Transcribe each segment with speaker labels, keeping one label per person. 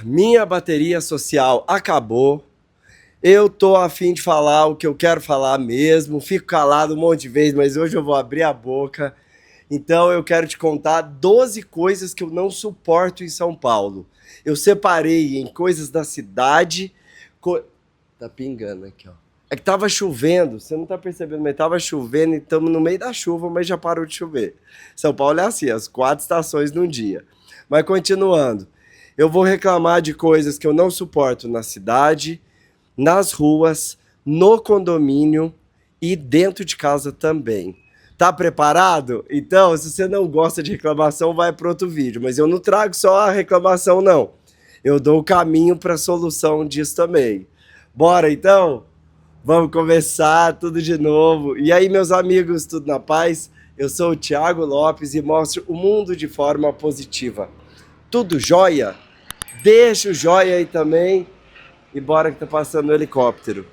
Speaker 1: Minha bateria social acabou. Eu tô a fim de falar o que eu quero falar mesmo. Fico calado um monte de vezes, mas hoje eu vou abrir a boca. Então eu quero te contar 12 coisas que eu não suporto em São Paulo. Eu separei em coisas da cidade. Tá pingando aqui, ó. É que tava chovendo, você não tá percebendo, mas tava chovendo e estamos no meio da chuva, mas já parou de chover. São Paulo é assim, as 4 estações num dia. Mas continuando, eu vou reclamar de coisas que eu não suporto na cidade, nas ruas, no condomínio e dentro de casa também. Tá preparado? Então, se você não gosta de reclamação, vai para outro vídeo. Mas eu não trago só a reclamação, não. Eu dou o caminho para a solução disso também. Bora então? Vamos começar tudo de novo. E aí, meus amigos, tudo na paz? Eu sou o Thiago Lopes e mostro o mundo de forma positiva. Tudo jóia? Deixa o jóia aí também. E bora que tá passando o helicóptero.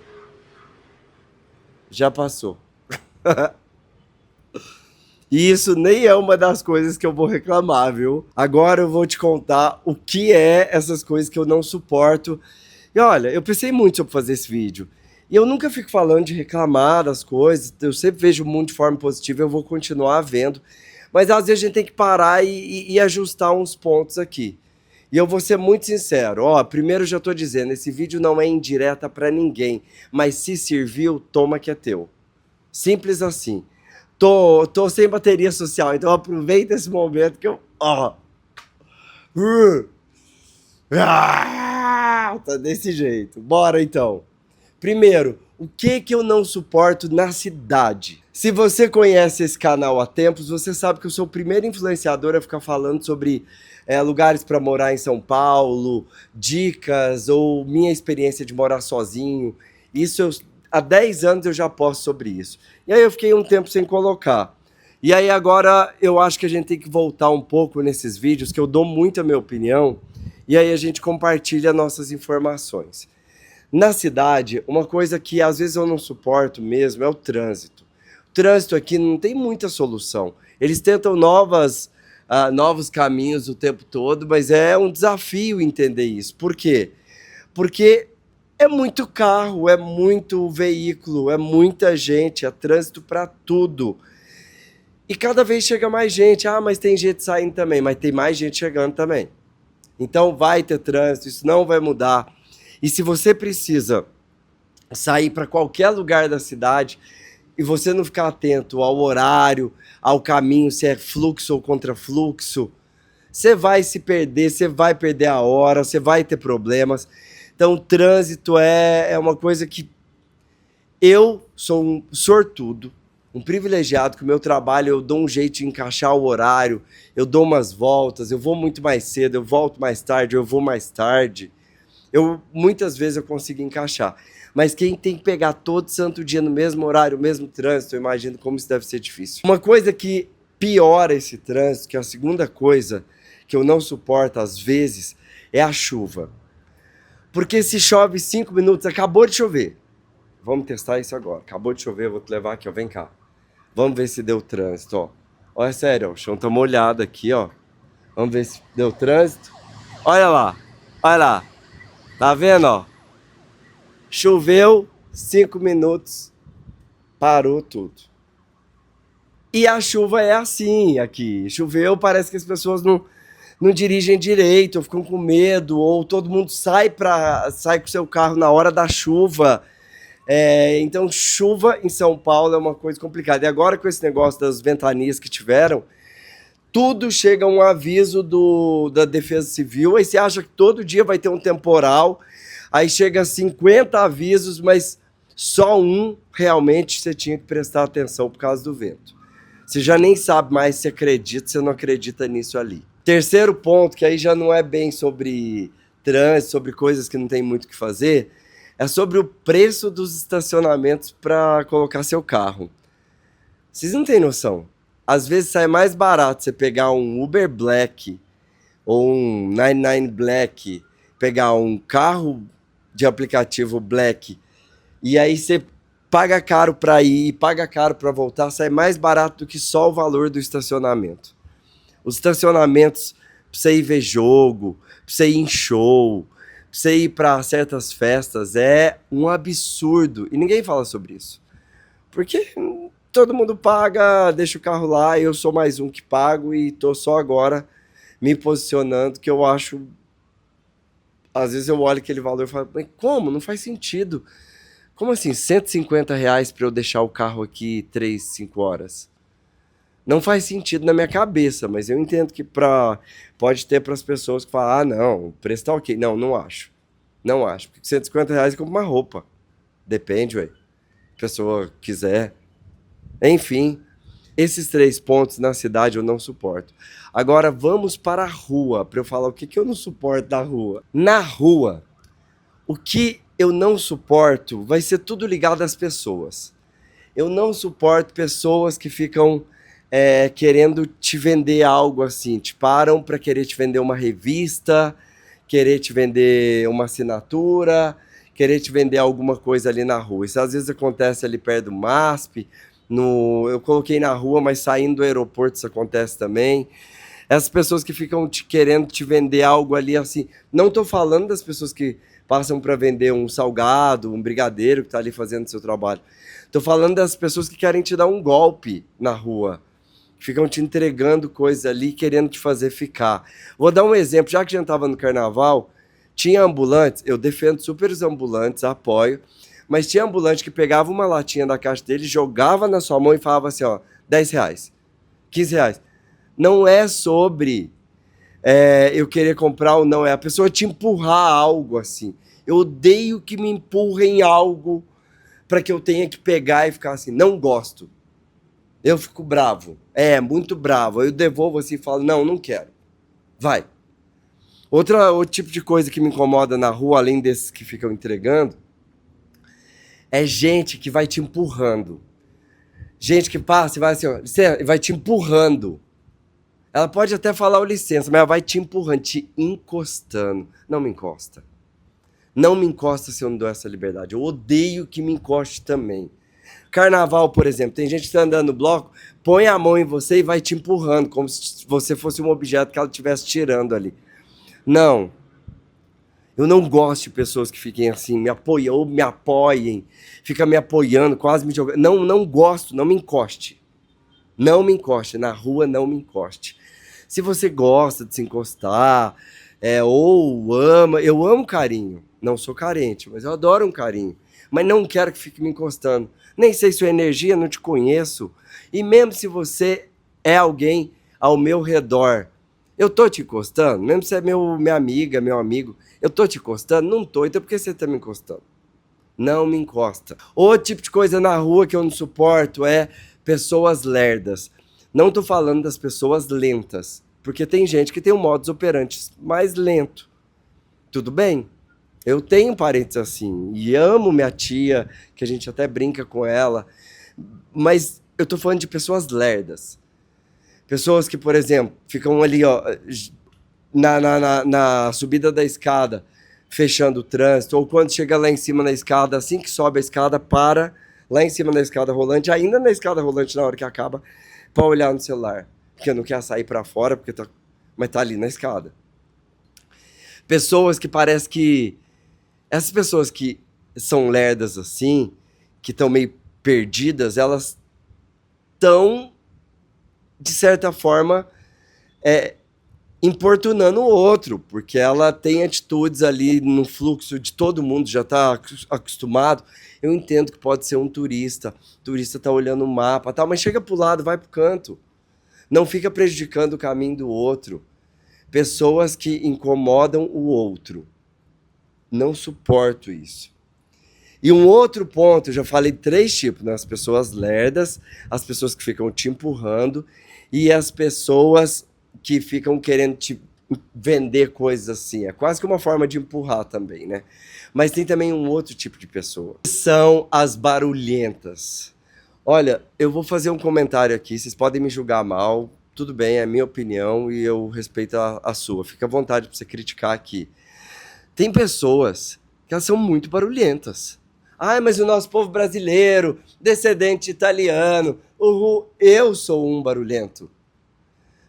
Speaker 1: Já passou. E isso nem é uma das coisas que eu vou reclamar, viu? Agora eu vou te contar o que é essas coisas que eu não suporto. E olha, eu pensei muito sobre fazer esse vídeo. E eu nunca fico falando de reclamar das coisas, eu sempre vejo o mundo de forma positiva, eu vou continuar vendo. Mas às vezes a gente tem que parar e ajustar uns pontos aqui. E eu vou ser muito sincero, ó, primeiro eu já tô dizendo, esse vídeo não é indireta pra ninguém, mas se serviu, toma que é teu. Simples assim. Tô sem bateria social, então aproveita esse momento que eu, ó. Tá desse jeito. Bora então. Primeiro, o que eu não suporto na cidade? Se você conhece esse canal há tempos, você sabe que eu sou o primeiro influenciador a ficar falando sobre lugares para morar em São Paulo, dicas ou minha experiência de morar sozinho. Há 10 anos eu já posto sobre isso. E aí eu fiquei um tempo sem colocar. E aí agora eu acho que a gente tem que voltar um pouco nesses vídeos, que eu dou muito a minha opinião, e aí a gente compartilha nossas informações. Na cidade, uma coisa que às vezes eu não suporto mesmo é o trânsito. O trânsito aqui não tem muita solução. Eles tentam novos caminhos o tempo todo, mas é um desafio entender isso. Por quê? Porque é muito carro, é muito veículo, é muita gente, é trânsito para tudo. E cada vez chega mais gente. Mas tem gente saindo também, mas tem mais gente chegando também. Então vai ter trânsito, isso não vai mudar. E se você precisa sair para qualquer lugar da cidade e você não ficar atento ao horário, ao caminho, se é fluxo ou contrafluxo, você vai se perder, você vai perder a hora, você vai ter problemas. Então, o trânsito é uma coisa que eu sou um sortudo, um privilegiado, que o meu trabalho eu dou um jeito de encaixar o horário, eu dou umas voltas, eu vou muito mais cedo, eu volto mais tarde, eu vou mais tarde. Muitas vezes eu consigo encaixar. Mas quem tem que pegar todo santo dia no mesmo horário, o mesmo trânsito, eu imagino como isso deve ser difícil. Uma coisa que piora esse trânsito, que é a segunda coisa que eu não suporto às vezes, é a chuva. Porque se chove 5 minutos, acabou de chover. Vamos testar isso agora. Acabou de chover, eu vou te levar aqui, ó. Vem cá. Vamos ver se deu trânsito, ó. Olha, sério, ó, o chão tá molhado aqui, ó. Vamos ver se deu trânsito. Olha lá, olha lá. Tá vendo, ó? Choveu, 5 minutos, parou tudo. E a chuva é assim aqui. Choveu, parece que as pessoas não dirigem direito, ou ficam com medo, ou todo mundo sai com seu carro na hora da chuva. Então, chuva em São Paulo é uma coisa complicada. E agora, com esse negócio das ventanias que tiveram, tudo chega a um aviso da Defesa Civil. Aí você acha que todo dia vai ter um temporal, aí chega a 50 avisos, mas só um realmente você tinha que prestar atenção por causa do vento. Você já nem sabe mais se acredita, se não acredita nisso ali. Terceiro ponto, que aí já não é bem sobre trânsito, sobre coisas que não tem muito o que fazer, é sobre o preço dos estacionamentos para colocar seu carro. Vocês não têm noção. Às vezes sai mais barato você pegar um Uber Black ou um 99 Black, pegar um carro de aplicativo Black, e aí você paga caro para ir, paga caro para voltar, sai mais barato do que só o valor do estacionamento. Os estacionamentos você ir ver jogo, pra você ir em show, pra você ir pra certas festas, é um absurdo. E ninguém fala sobre isso. Porque todo mundo paga, deixa o carro lá, eu sou mais um que pago e tô só agora me posicionando, que eu acho. Às vezes eu olho aquele valor e falo, mas como? Não faz sentido. Como assim, R$ 150 para eu deixar o carro aqui 3, 5 horas? Não faz sentido na minha cabeça, mas eu entendo que pode ter para as pessoas que falam, ah, não, o preço tá ok. Não, não acho. Não acho. Porque R$ 150 compra uma roupa. Depende, ué. A pessoa quiser. Enfim, esses 3 pontos na cidade eu não suporto. Agora vamos para a rua, para eu falar o que eu não suporto da rua. Na rua, o que eu não suporto vai ser tudo ligado às pessoas. Eu não suporto pessoas que ficam querendo te vender algo assim. Te param para querer te vender uma revista, querer te vender uma assinatura, querer te vender alguma coisa ali na rua. Isso às vezes acontece ali perto do MASP. Eu coloquei na rua, mas saindo do aeroporto isso acontece também. Essas pessoas que ficam querendo te vender algo ali assim. Não estou falando das pessoas que passam para vender um salgado, um brigadeiro que está ali fazendo seu trabalho. Estou falando das pessoas que querem te dar um golpe na rua. Que ficam te entregando coisas ali, querendo te fazer ficar. Vou dar um exemplo. Já que a gente estava no carnaval, tinha ambulantes. Eu defendo super os ambulantes, apoio. Mas tinha ambulante que pegava uma latinha da caixa dele, jogava na sua mão e falava assim, ó, R$ 10, R$ 15. Não é sobre eu querer comprar ou não, é a pessoa te empurrar algo assim. Eu odeio que me empurrem algo para que eu tenha que pegar e ficar assim, não gosto. Eu fico bravo, muito bravo. Eu devolvo assim e falo, não, não quero. Vai. Outro tipo de coisa que me incomoda na rua, além desses que ficam entregando, é gente que vai te empurrando. Gente que passa e vai assim, ó, vai te empurrando. Ela pode até falar o licença, mas ela vai te empurrando, te encostando. Não me encosta. Não me encosta se eu não dou essa liberdade. Eu odeio que me encoste também. Carnaval, por exemplo, tem gente que está andando no bloco, põe a mão em você e vai te empurrando, como se você fosse um objeto que ela estivesse tirando ali. Não. Eu não gosto de pessoas que fiquem assim, me apoiam ou me apoiem, fica me apoiando, quase me jogando. Não, não gosto, não me encoste. Não me encoste, na rua não me encoste. Se você gosta de se encostar, ou ama, eu amo carinho. Não sou carente, mas eu adoro um carinho. Mas não quero que fique me encostando. Nem sei sua energia, não te conheço. E mesmo se você é alguém ao meu redor, eu tô te encostando? Mesmo se você é minha amiga, meu amigo, eu tô te encostando? Não tô, então por que você tá me encostando? Não me encosta. Outro tipo de coisa na rua que eu não suporto é pessoas lerdas. Não tô falando das pessoas lentas, porque tem gente que tem um modus operandi mais lento. Tudo bem? Eu tenho parentes assim, e amo minha tia, que a gente até brinca com ela, mas eu tô falando de pessoas lerdas. Pessoas que, por exemplo, ficam ali, ó, na subida da escada, fechando o trânsito, ou quando chega lá em cima na escada, assim que sobe a escada, para lá em cima da escada rolante, ainda na escada rolante na hora que acaba, para olhar no celular. Porque não quer sair para fora, mas tá ali na escada. Pessoas que parece que... Essas pessoas que são lerdas assim, que estão meio perdidas, elas estão, de certa forma, importunando o outro, porque ela tem atitudes ali no fluxo de todo mundo, já está acostumado. Eu entendo que pode ser um turista, o turista está olhando o mapa, tal, mas chega para o lado, vai para o canto. Não fica prejudicando o caminho do outro. Pessoas que incomodam o outro. Não suporto isso. E um outro ponto, eu já falei 3 tipos, né? As pessoas lerdas, as pessoas que ficam te empurrando e as pessoas que ficam querendo te vender coisas assim. É quase que uma forma de empurrar também, né? Mas tem também um outro tipo de pessoa. São as barulhentas. Olha, eu vou fazer um comentário aqui, vocês podem me julgar mal, tudo bem, é a minha opinião e eu respeito a sua. Fica à vontade para você criticar aqui. Tem pessoas que elas são muito barulhentas. Ai, mas o nosso povo brasileiro, descendente italiano, eu sou um barulhento.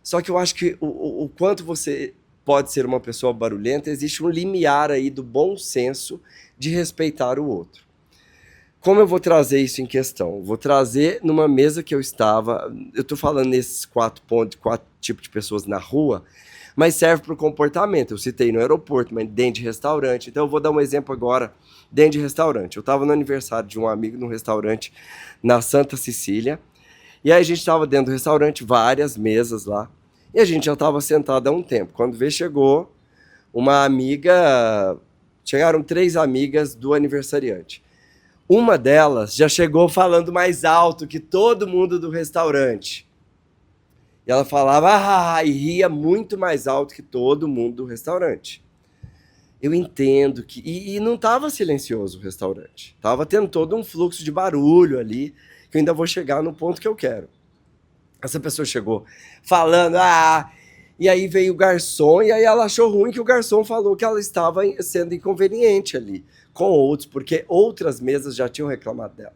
Speaker 1: Só que eu acho que o quanto você pode ser uma pessoa barulhenta, existe um limiar aí do bom senso de respeitar o outro. Como eu vou trazer isso em questão? Vou trazer numa mesa que eu estava, eu estou falando nesses 4 tipos de pessoas na rua, mas serve para o comportamento. Eu citei no aeroporto, mas dentro de restaurante. Então eu vou dar um exemplo agora dentro de restaurante. Eu estava no aniversário de um amigo num restaurante na Santa Cecília, e aí a gente estava dentro do restaurante, várias mesas lá, e a gente já estava sentado há um tempo. Quando veio, chegou uma amiga, chegaram 3 amigas do aniversariante. Uma delas já chegou falando mais alto que todo mundo do restaurante. E ela falava, e ria muito mais alto que todo mundo do restaurante. Eu entendo que... E não estava silencioso o restaurante. Estava tendo todo um fluxo de barulho ali, que eu ainda vou chegar no ponto que eu quero. Essa pessoa chegou falando, e aí veio o garçom, e aí ela achou ruim que o garçom falou que ela estava sendo inconveniente ali com outros, porque outras mesas já tinham reclamado dela.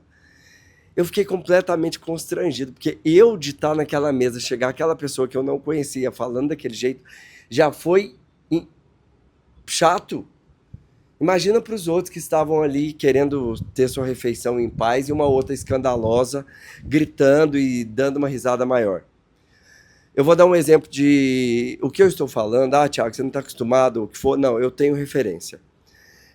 Speaker 1: Eu fiquei completamente constrangido, porque eu de estar naquela mesa, chegar aquela pessoa que eu não conhecia falando daquele jeito, já foi chato. Imagina para os outros que estavam ali querendo ter sua refeição em paz e uma outra escandalosa, gritando e dando uma risada maior. Eu vou dar um exemplo de o que eu estou falando. Thiago, você não está acostumado, o que for. Não, eu tenho referência.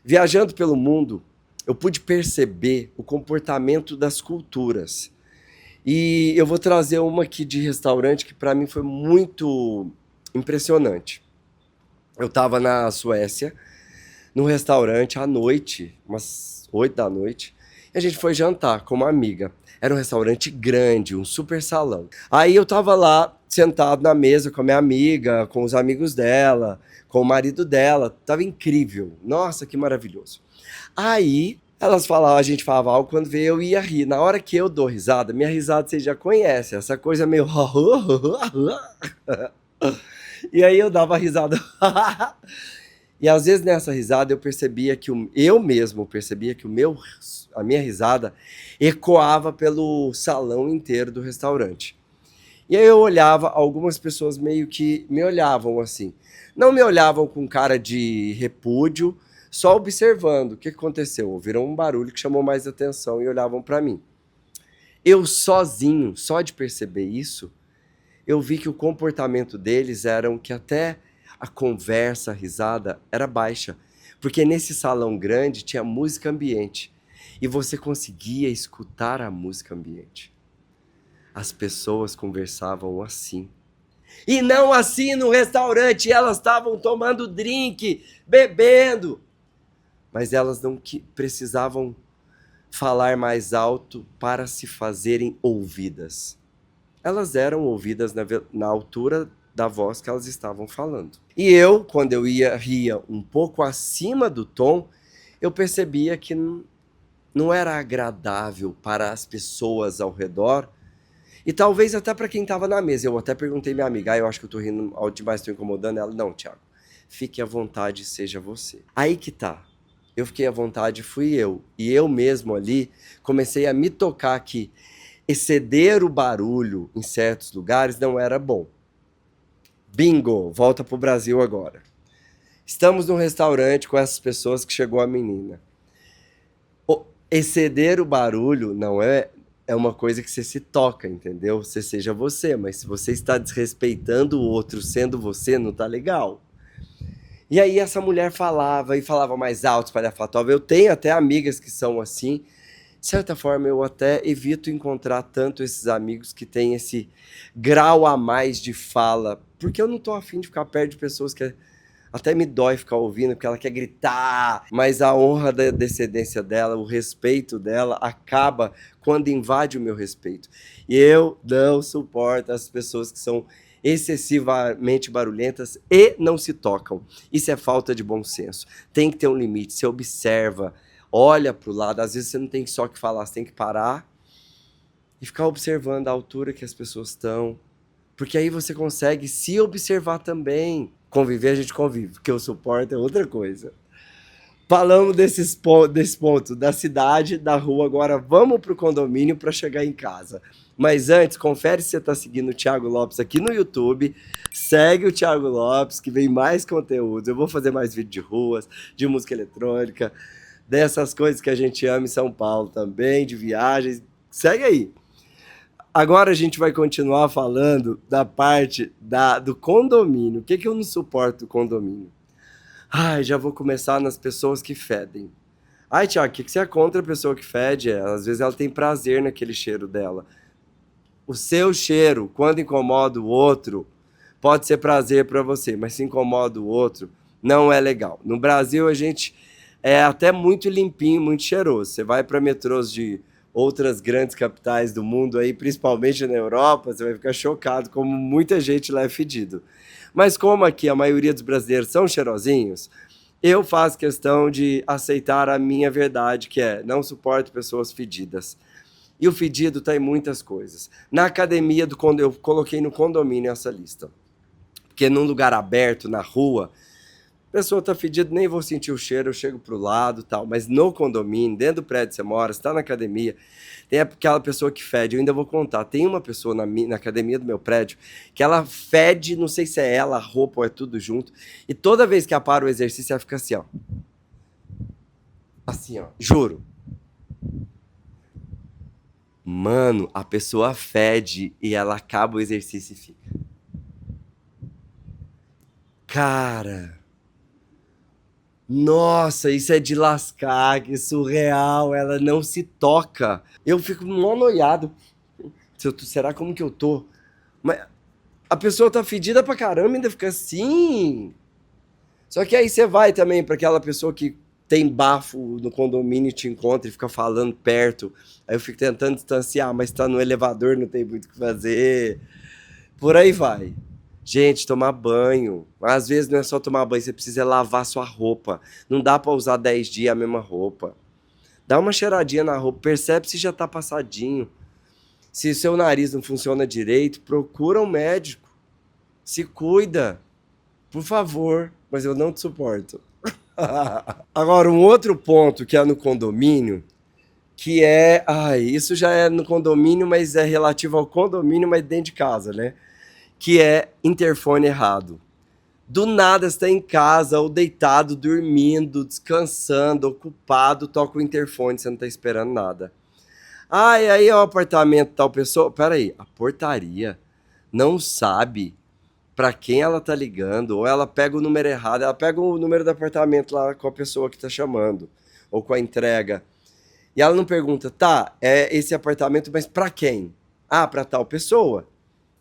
Speaker 1: Viajando pelo mundo, eu pude perceber o comportamento das culturas. E eu vou trazer uma aqui de restaurante que para mim foi muito impressionante. Eu estava na Suécia, num restaurante à noite, umas 8 da noite, e a gente foi jantar com uma amiga. Era um restaurante grande, um super salão. Aí eu tava lá, sentado na mesa com a minha amiga, com os amigos dela, com o marido dela. Tava incrível. Nossa, que maravilhoso. Aí elas falavam, a gente falava algo, quando veio eu ia rir. Na hora que eu dou risada, minha risada você já conhece, essa coisa meio... E aí eu dava risada. E às vezes nessa risada eu percebia que eu mesmo percebia que a minha risada ecoava pelo salão inteiro do restaurante. E aí eu olhava, algumas pessoas meio que me olhavam assim. Não me olhavam com cara de repúdio, só observando o que aconteceu. Ouviram um barulho que chamou mais atenção e olhavam para mim. Eu sozinho, só de perceber isso, eu vi que o comportamento deles era que até a conversa, a risada era baixa. Porque nesse salão grande tinha música ambiente. E você conseguia escutar a música ambiente. As pessoas conversavam assim. E não assim no restaurante. Elas estavam tomando drink, bebendo. Mas elas não precisavam falar mais alto para se fazerem ouvidas. Elas eram ouvidas na altura da voz que elas estavam falando. E eu, quando eu ria um pouco acima do tom, eu percebia que não era agradável para as pessoas ao redor, e talvez até para quem estava na mesa. Eu até perguntei minha amiga, eu acho que eu estou rindo alto demais, estou incomodando ela. Não, Thiago, fique à vontade, seja você. Aí que tá. Eu fiquei à vontade, fui eu. E eu mesmo ali comecei a me tocar que exceder o barulho em certos lugares não era bom. Bingo, volta pro Brasil agora. Estamos num restaurante com essas pessoas que chegou a menina. Exceder o barulho não é uma coisa que você se toca, entendeu? Você seja você, mas se você está desrespeitando o outro sendo você, não tá legal. E aí essa mulher falava e falava mais alto, espalhafatosa. Eu tenho até amigas que são assim. De certa forma, eu até evito encontrar tanto esses amigos que têm esse grau a mais de fala, porque eu não tô afim de ficar perto de pessoas que até me dói ficar ouvindo, porque ela quer gritar, mas a honra da decedência dela, o respeito dela, acaba quando invade o meu respeito. E eu não suporto as pessoas que são excessivamente barulhentas e não se tocam. Isso é falta de bom senso. Tem que ter um limite, você observa, olha para o lado, às vezes você não tem só que falar, você tem que parar e ficar observando a altura que as pessoas estão, porque aí você consegue se observar também. Conviver a gente convive, porque o suporte é outra coisa. Falamos desse ponto da cidade, da rua, agora vamos pro condomínio para chegar em casa. Mas antes, confere se você está seguindo o Thiago Lopes aqui no YouTube. Segue o Thiago Lopes, que vem mais conteúdo. Eu vou fazer mais vídeo de ruas, de música eletrônica, dessas coisas que a gente ama em São Paulo também, de viagens. Segue aí. Agora a gente vai continuar falando da parte do condomínio. O que, que eu não suporto do condomínio? Ai, já vou começar nas pessoas que fedem. Ai, Tiago, o que, que você é contra a pessoa que fede? Às vezes ela tem prazer naquele cheiro dela. O seu cheiro, quando incomoda o outro, pode ser prazer para você, mas se incomoda o outro, não é legal. No Brasil, a gente é até muito limpinho, muito cheiroso. Você vai para metrôs de outras grandes capitais do mundo aí, principalmente na Europa, você vai ficar chocado como muita gente lá é fedido. Mas como aqui a maioria dos brasileiros são cheirosinhos, eu faço questão de aceitar a minha verdade, que é não suporto pessoas fedidas. E o fedido está em muitas coisas. Na academia, eu coloquei no condomínio essa lista. Porque num lugar aberto, na rua, a pessoa está fedida, nem vou sentir o cheiro, eu chego pro lado e tal. Mas no condomínio, dentro do prédio que você mora, você está na academia, tem aquela pessoa que fede. Eu ainda vou contar. Tem uma pessoa na academia do meu prédio que ela fede, não sei se é ela, a roupa ou é tudo junto. E toda vez que ela para o exercício, ela fica assim, ó. Assim, ó. Juro. Mano, a pessoa fede e ela acaba o exercício e fica. Cara, nossa, isso é de lascar, que surreal, ela não se toca. Eu fico mó noiado. Será como que eu tô? Mas a pessoa tá fedida pra caramba e ainda fica assim. Só que aí você vai também pra aquela pessoa que tem bafo no condomínio e te encontra e fica falando perto. Aí eu fico tentando distanciar, mas tá no elevador, não tem muito o que fazer. Por aí vai. Gente, tomar banho. Às vezes não é só tomar banho, você precisa lavar sua roupa. Não dá pra usar 10 dias a mesma roupa. Dá uma cheiradinha na roupa, percebe se já tá passadinho. Se o seu nariz não funciona direito, procura um médico. Se cuida. Por favor, mas eu não te suporto. Agora, um outro ponto que é no condomínio, que é... Ai, isso já é no condomínio, mas é relativo ao condomínio, mas dentro de casa, né? Que é interfone errado. Do nada você está em casa ou deitado, dormindo, descansando, ocupado, toca o interfone, você não está esperando nada. Ah, e aí é o apartamento de tal pessoa. Peraí, a portaria não sabe para quem ela tá ligando, ou ela pega o número errado, ela pega o número do apartamento lá com a pessoa que tá chamando, ou com a entrega. E ela não pergunta, tá, é esse apartamento, mas para quem? Ah, para tal pessoa.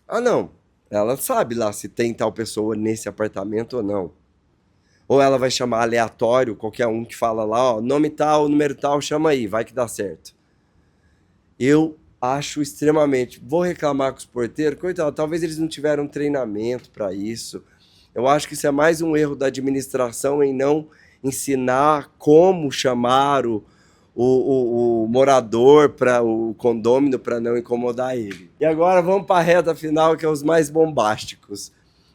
Speaker 1: Ah, não. Ela sabe lá se tem tal pessoa nesse apartamento ou não. Ou ela vai chamar aleatório, qualquer um que fala lá, ó, nome tal, número tal, chama aí, vai que dá certo. Eu acho extremamente. Vou reclamar com os porteiros, coitado, talvez eles não tiveram treinamento para isso. Eu acho que isso é mais um erro da administração em não ensinar como chamar o morador para o condômino para não incomodar ele. E agora vamos para a reta final, que é os mais bombásticos.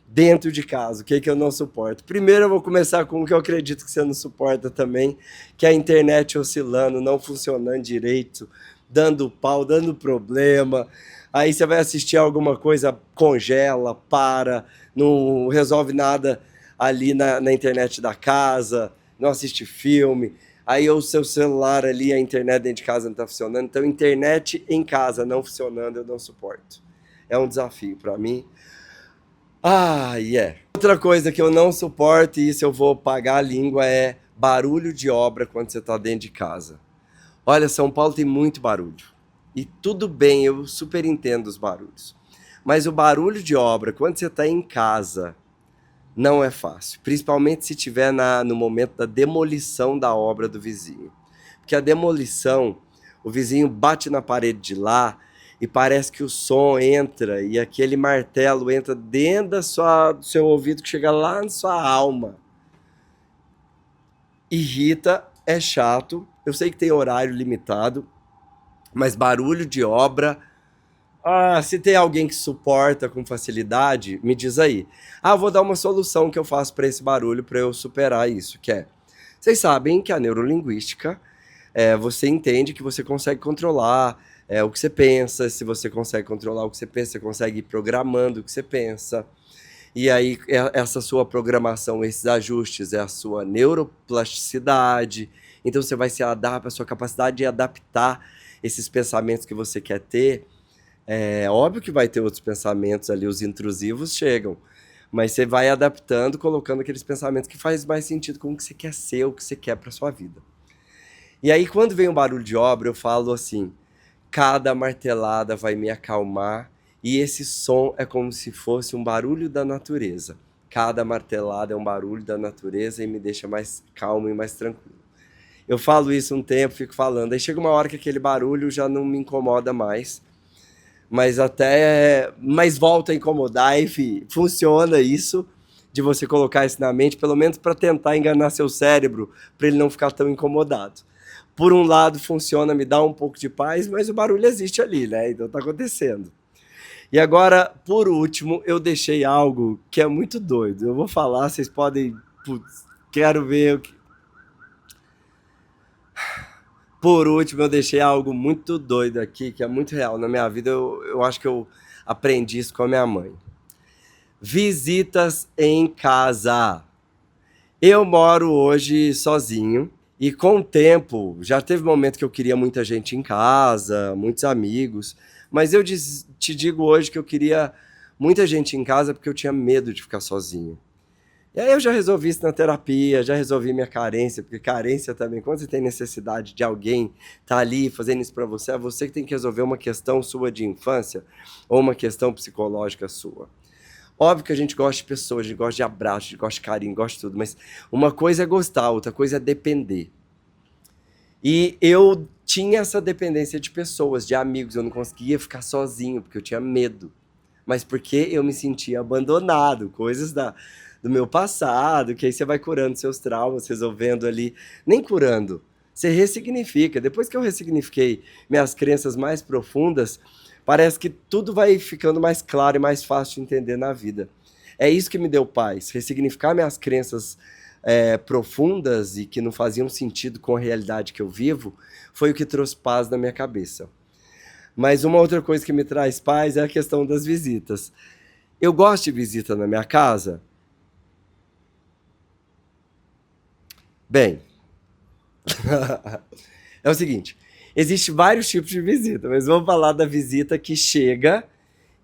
Speaker 1: Dentro de casa, o que, que eu não suporto? Primeiro eu vou começar com o que eu acredito que você não suporta também, que é a internet oscilando, não funcionando direito, dando pau, dando problema. Aí você vai assistir alguma coisa, congela, para, não resolve nada ali na internet da casa, não assiste filme. Aí o seu celular ali, a internet dentro de casa não está funcionando. Então, internet em casa não funcionando, eu não suporto. É um desafio para mim. Ah, yeah. Outra coisa que eu não suporto, e isso eu vou pagar a língua, é barulho de obra quando você está dentro de casa. Olha, São Paulo tem muito barulho. E tudo bem, eu super entendo os barulhos. Mas o barulho de obra, quando você está em casa, não é fácil. Principalmente se estiver no momento da demolição da obra do vizinho. Porque a demolição, o vizinho bate na parede de lá e parece que o som entra e aquele martelo entra dentro do seu ouvido que chega lá na sua alma. Irrita, é chato. Eu sei que tem horário limitado, mas barulho de obra... Ah, se tem alguém que suporta com facilidade, me diz aí. Ah, vou dar uma solução que eu faço para esse barulho para eu superar isso, que é... Vocês sabem que a neurolinguística, você entende que você consegue controlar o que você pensa. Se você consegue controlar o que você pensa, você consegue ir programando o que você pensa. E aí, essa sua programação, esses ajustes, é a sua neuroplasticidade. Então, você vai se adaptar, a sua capacidade de adaptar esses pensamentos que você quer ter. É óbvio que vai ter outros pensamentos ali, os intrusivos chegam. Mas você vai adaptando, colocando aqueles pensamentos que faz mais sentido com o que você quer ser, o que você quer para sua vida. E aí, quando vem um barulho de obra, eu falo assim: cada martelada vai me acalmar, e esse som é como se fosse um barulho da natureza. Cada martelada é um barulho da natureza e me deixa mais calmo e mais tranquilo. Eu falo isso um tempo, fico falando, aí chega uma hora que aquele barulho já não me incomoda mais, mas volta a incomodar, enfim, funciona isso de você colocar isso na mente, pelo menos para tentar enganar seu cérebro, para ele não ficar tão incomodado. Por um lado funciona, me dá um pouco de paz, mas o barulho existe ali, né? Então tá acontecendo. E agora, por último, eu deixei algo que é muito doido. Eu vou falar, vocês podem. Putz, quero ver o que. Por último, eu deixei algo muito doido aqui, que é muito real na minha vida. Eu acho que eu aprendi isso com a minha mãe. Visitas em casa. Eu moro hoje sozinho. E com o tempo, já teve momento que eu queria muita gente em casa, muitos amigos, mas eu te digo hoje que eu queria muita gente em casa porque eu tinha medo de ficar sozinho. E aí eu já resolvi isso na terapia, já resolvi minha carência, porque carência também, quando você tem necessidade de alguém tá ali fazendo isso para você, é você que tem que resolver uma questão sua de infância ou uma questão psicológica sua. Óbvio que a gente gosta de pessoas, a gente gosta de abraço, a gente gosta de carinho, gosta de tudo, mas uma coisa é gostar, outra coisa é depender. E eu tinha essa dependência de pessoas, de amigos, eu não conseguia ficar sozinho, porque eu tinha medo. Mas porque eu me sentia abandonado, coisas do meu passado, que aí você vai curando seus traumas, resolvendo ali, nem curando, você ressignifica. Depois que eu ressignifiquei minhas crenças mais profundas, parece que tudo vai ficando mais claro e mais fácil de entender na vida. É isso que me deu paz, ressignificar minhas crenças profundas e que não faziam sentido com a realidade que eu vivo, foi o que trouxe paz na minha cabeça. Mas uma outra coisa que me traz paz é a questão das visitas. Eu gosto de visita na minha casa? Bem, é o seguinte, existe vários tipos de visita, mas vamos falar da visita que chega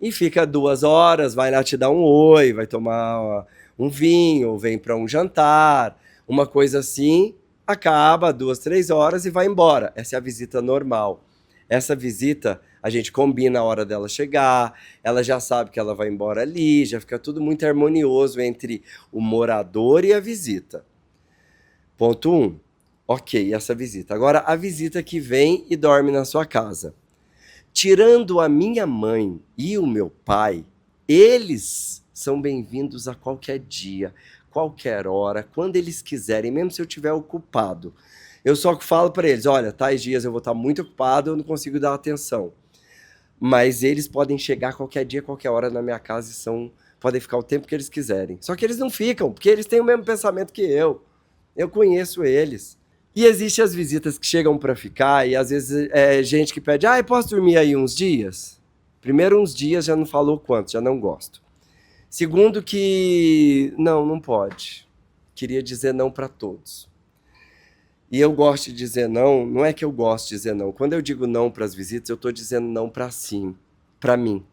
Speaker 1: e fica 2 horas, vai lá te dar um oi, vai tomar um vinho, vem para um jantar, uma coisa assim, acaba 2, 3 horas e vai embora. Essa é a visita normal. Essa visita, a gente combina a hora dela chegar, ela já sabe que ela vai embora ali, já fica tudo muito harmonioso entre o morador e a visita. Ponto 1. Ok, essa visita. Agora, a visita que vem e dorme na sua casa. Tirando a minha mãe e o meu pai, eles são bem-vindos a qualquer dia, qualquer hora, quando eles quiserem, mesmo se eu estiver ocupado. Eu só falo para eles, olha, tais dias eu vou estar muito ocupado, eu não consigo dar atenção. Mas eles podem chegar qualquer dia, qualquer hora na minha casa e podem ficar o tempo que eles quiserem. Só que eles não ficam, porque eles têm o mesmo pensamento que eu. Eu conheço eles. E existem as visitas que chegam para ficar e às vezes é gente que pede, eu posso dormir aí uns dias? Primeiro, uns dias já não falou quanto, já não gosto. Segundo que não pode. Queria dizer não para todos. E eu gosto de dizer não, não é que eu gosto de dizer não. Quando eu digo não para as visitas, eu estou dizendo não para para mim.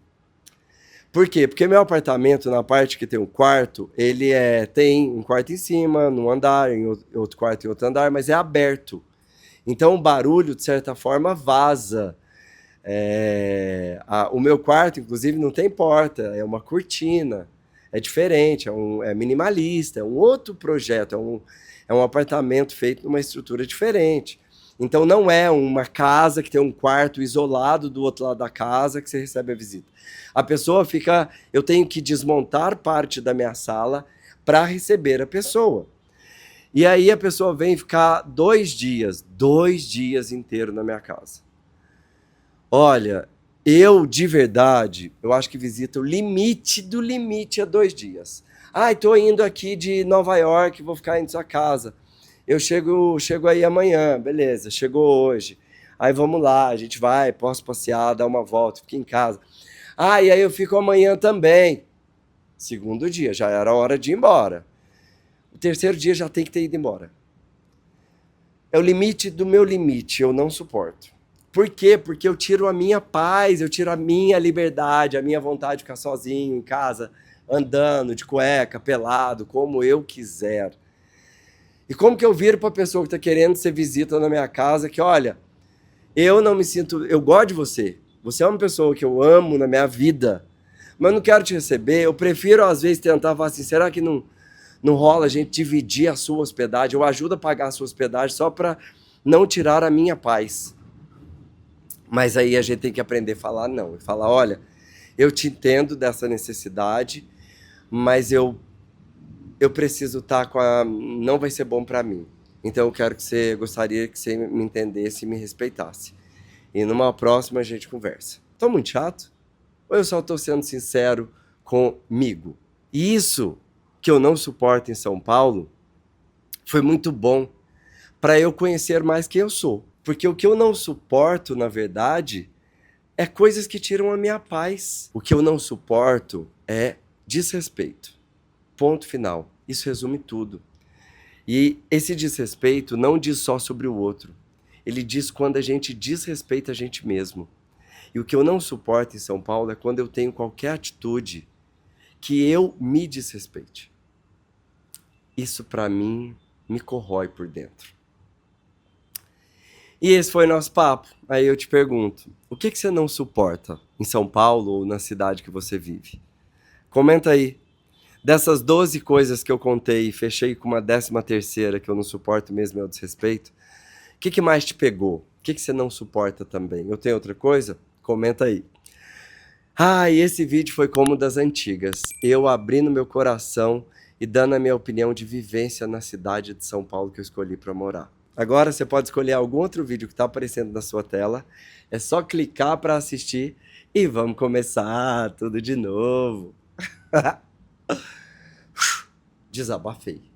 Speaker 1: Por quê? Porque meu apartamento, na parte que tem um quarto, ele tem um quarto em cima, num andar, em outro quarto em outro andar, mas é aberto. Então o barulho, de certa forma, vaza. O meu quarto, inclusive, não tem porta, é uma cortina. É diferente, é minimalista, é um outro projeto, é um apartamento feito numa estrutura diferente. Então não é uma casa que tem um quarto isolado do outro lado da casa que você recebe a visita. A pessoa eu tenho que desmontar parte da minha sala para receber a pessoa. E aí a pessoa vem ficar 2 dias inteiros na minha casa. Olha, de verdade, eu acho que visita o limite do limite a 2 dias. Estou indo aqui de Nova York, vou ficar em sua casa. eu chego aí amanhã, beleza, chegou hoje. Aí vamos lá, a gente vai, posso passear, dar uma volta, fico em casa. Ah, e aí eu fico amanhã também. Segundo dia, já era hora de ir embora. O terceiro dia já tem que ter ido embora. É o limite do meu limite, eu não suporto. Por quê? Porque eu tiro a minha paz, eu tiro a minha liberdade, a minha vontade de ficar sozinho em casa, andando de cueca, pelado, como eu quiser. E como que eu viro para a pessoa que está querendo ser visita na minha casa, que olha, eu não me sinto, eu gosto de você, você é uma pessoa que eu amo na minha vida, mas não quero te receber, eu prefiro às vezes tentar falar assim, será que não rola a gente dividir a sua hospedagem, eu ajudo a pagar a sua hospedagem só para não tirar a minha paz. Mas aí a gente tem que aprender a falar não, e falar, olha, eu te entendo dessa necessidade, mas eu preciso estar com a... não vai ser bom para mim. Então eu gostaria que você me entendesse e me respeitasse. E numa próxima a gente conversa. Tô muito chato? Ou eu só tô sendo sincero comigo? E isso que eu não suporto em São Paulo foi muito bom para eu conhecer mais quem eu sou. Porque o que eu não suporto, na verdade, é coisas que tiram a minha paz. O que eu não suporto é desrespeito. Ponto final. Isso resume tudo. E esse desrespeito não diz só sobre o outro. Ele diz quando a gente desrespeita a gente mesmo. E o que eu não suporto em São Paulo é quando eu tenho qualquer atitude que eu me desrespeite. Isso para mim me corrói por dentro. E esse foi nosso papo. Aí eu te pergunto, o que você não suporta em São Paulo ou na cidade que você vive? Comenta aí. Dessas 12 coisas que eu contei e fechei com uma 13ª que eu não suporto mesmo, é o desrespeito, o que mais te pegou? O que você não suporta também? Eu tenho outra coisa? Comenta aí. Ah, e esse vídeo foi como das antigas. Eu abrindo meu coração e dando a minha opinião de vivência na cidade de São Paulo que eu escolhi para morar. Agora você pode escolher algum outro vídeo que está aparecendo na sua tela. É só clicar para assistir e vamos começar tudo de novo. Desabafei.